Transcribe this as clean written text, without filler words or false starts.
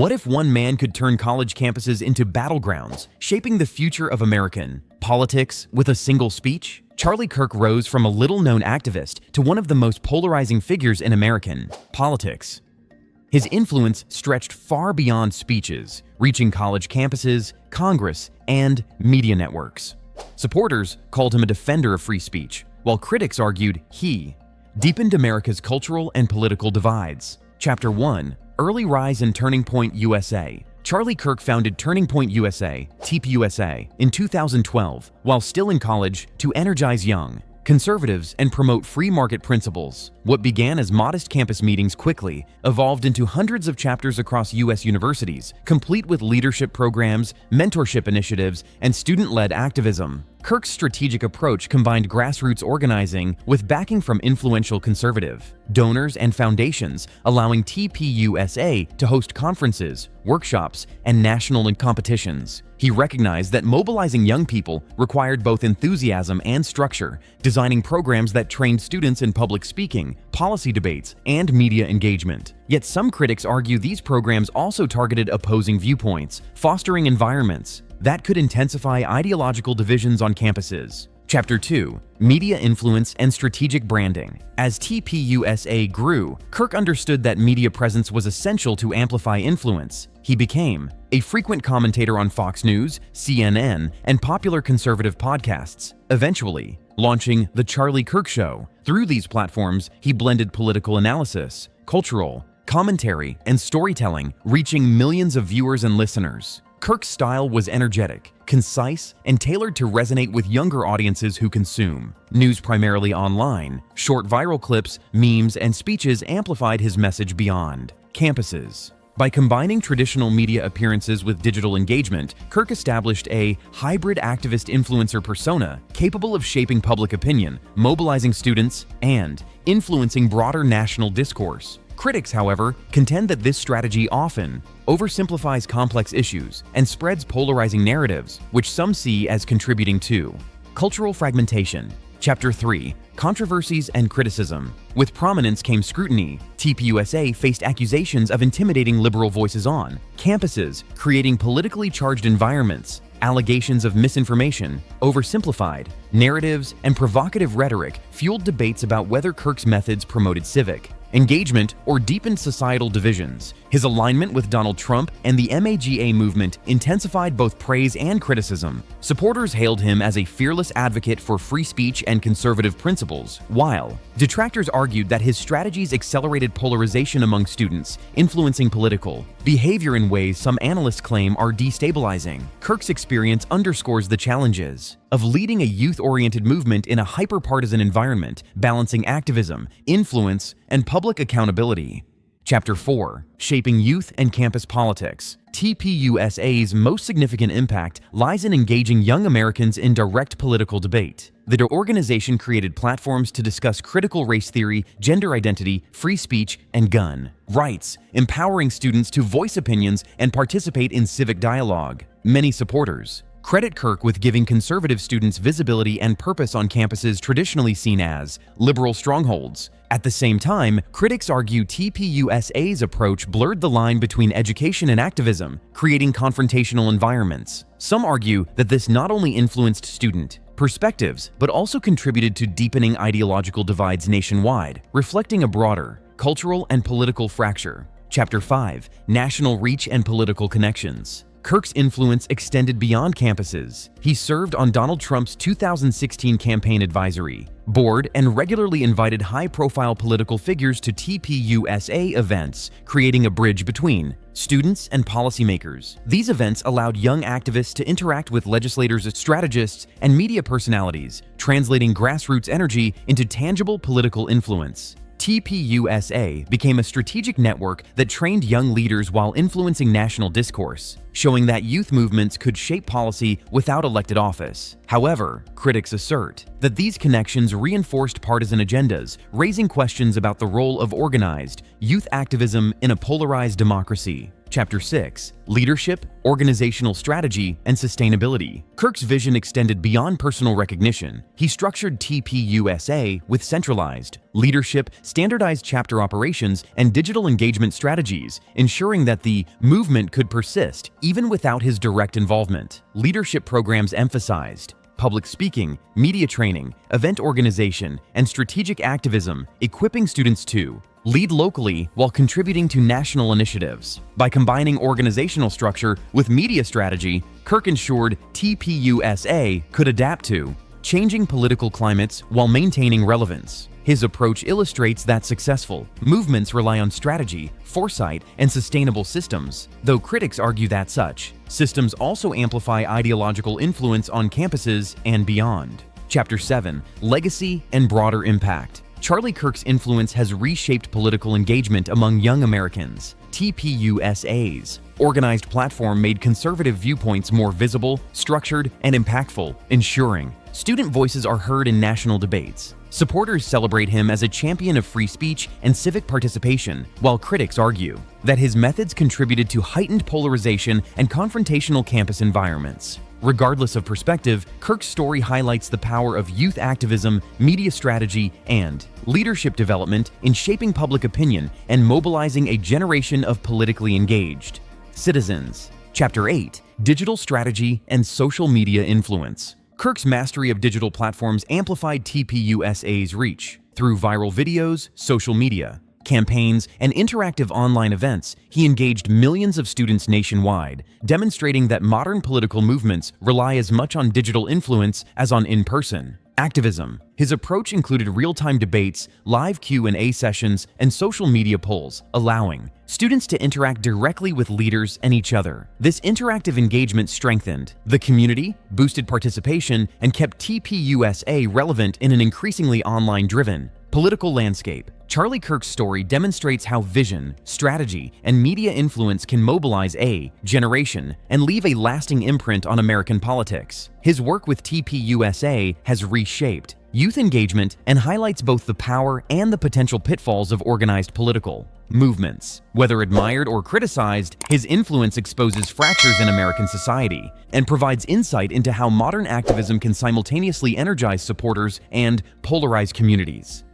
What if one man could turn college campuses into battlegrounds, shaping the future of American politics with a single speech? Charlie Kirk rose from a little-known activist to one of the most polarizing figures in American politics. His influence stretched far beyond speeches, reaching college campuses, Congress, and media networks. Supporters called him a defender of free speech, while critics argued he deepened America's cultural and political divides. Chapter 1: Early Rise and Turning Point USA. Charlie Kirk founded Turning Point USA, TPUSA, in 2012 while still in college to energize young conservatives and promote free market principles. What began as modest campus meetings quickly evolved into hundreds of chapters across U.S. universities, complete with leadership programs, mentorship initiatives, and student-led activism. Kirk's strategic approach combined grassroots organizing with backing from influential conservative donors and foundations, allowing TPUSA to host conferences, workshops, and national competitions. He recognized that mobilizing young people required both enthusiasm and structure, designing programs that trained students in public speaking, policy debates, and media engagement. Yet some critics argue these programs also targeted opposing viewpoints, fostering environments that could intensify ideological divisions on campuses. Chapter 2: Media Influence and Strategic Branding. As TPUSA grew, Kirk understood that media presence was essential to amplify influence. He became a frequent commentator on Fox News, CNN, and popular conservative podcasts, eventually launching The Charlie Kirk Show. Through these platforms, he blended political analysis, cultural commentary, and storytelling, reaching millions of viewers and listeners. Kirk's style was energetic, concise, and tailored to resonate with younger audiences who consume news primarily online. Short viral clips, memes, and speeches amplified his message beyond campuses. By combining traditional media appearances with digital engagement, Kirk established a hybrid activist influencer persona capable of shaping public opinion, mobilizing students, and influencing broader national discourse. Critics, however, contend that this strategy often oversimplifies complex issues and spreads polarizing narratives, which some see as contributing to cultural fragmentation. Chapter 3: Controversies and Criticism. With prominence came scrutiny. TPUSA faced accusations of intimidating liberal voices on campuses, creating politically charged environments. Allegations of misinformation, oversimplified narratives, and provocative rhetoric fueled debates about whether Kirk's methods promoted civic engagement or deepened societal divisions. His alignment with Donald Trump and the MAGA movement intensified both praise and criticism. Supporters hailed him as a fearless advocate for free speech and conservative principles, while detractors argued that his strategies accelerated polarization among students, influencing political behavior in ways some analysts claim are destabilizing. Kirk's experience underscores the challenges of leading a youth-oriented movement in a hyper-partisan environment, balancing activism, influence, and public accountability. Chapter 4: Shaping Youth and Campus Politics. TPUSA's most significant impact lies in engaging young Americans in direct political debate. The organization created platforms to discuss critical race theory, gender identity, free speech, and gun rights, empowering students to voice opinions and participate in civic dialogue. Many supporters credit Kirk with giving conservative students visibility and purpose on campuses traditionally seen as liberal strongholds. At the same time, critics argue TPUSA's approach blurred the line between education and activism, creating confrontational environments. Some argue that this not only influenced student perspectives, but also contributed to deepening ideological divides nationwide, reflecting a broader cultural and political fracture. Chapter 5: National Reach and Political Connections. Kirk's influence extended beyond campuses. He served on Donald Trump's 2016 campaign advisory board and regularly invited high-profile political figures to TPUSA events, creating a bridge between students and policymakers. These events allowed young activists to interact with legislators, strategists, and media personalities, translating grassroots energy into tangible political influence. TPUSA became a strategic network that trained young leaders while influencing national discourse, showing that youth movements could shape policy without elected office. However, critics assert that these connections reinforced partisan agendas, raising questions about the role of organized youth activism in a polarized democracy. Chapter 6. Leadership, Organizational Strategy, and Sustainability. Kirk's vision extended beyond personal recognition. He structured TPUSA with centralized leadership, standardized chapter operations, and digital engagement strategies, ensuring that the movement could persist even without his direct involvement. Leadership programs emphasized public speaking, media training, event organization, and strategic activism, equipping students to lead locally while contributing to national initiatives. By combining organizational structure with media strategy, Kirk ensured TPUSA could adapt to changing political climates while maintaining relevance. His approach illustrates that successful movements rely on strategy, foresight, and sustainable systems, though critics argue that such systems also amplify ideological influence on campuses and beyond. Chapter 7. Legacy and Broader Impact. Charlie Kirk's influence has reshaped political engagement among young Americans. TPUSA's organized platform made conservative viewpoints more visible, structured, and impactful, ensuring student voices are heard in national debates. Supporters celebrate him as a champion of free speech and civic participation, while critics argue that his methods contributed to heightened polarization and confrontational campus environments. Regardless of perspective, Kirk's story highlights the power of youth activism, media strategy, and leadership development in shaping public opinion and mobilizing a generation of politically engaged citizens. Chapter 8. Digital Strategy and Social Media Influence. Kirk's mastery of digital platforms amplified TPUSA's reach. Through viral videos, social media, campaigns, and interactive online events, he engaged millions of students nationwide, demonstrating that modern political movements rely as much on digital influence as on in-person activism. His approach included real-time debates, live Q&A sessions, and social media polls, allowing students to interact directly with leaders and each other. This interactive engagement strengthened the community, boosted participation, and kept TPUSA relevant in an increasingly online-driven political landscape. Charlie Kirk's story demonstrates how vision, strategy, and media influence can mobilize a generation and leave a lasting imprint on American politics. His work with TPUSA has reshaped youth engagement and highlights both the power and the potential pitfalls of organized political movements. Whether admired or criticized, his influence exposes fractures in American society and provides insight into how modern activism can simultaneously energize supporters and polarize communities.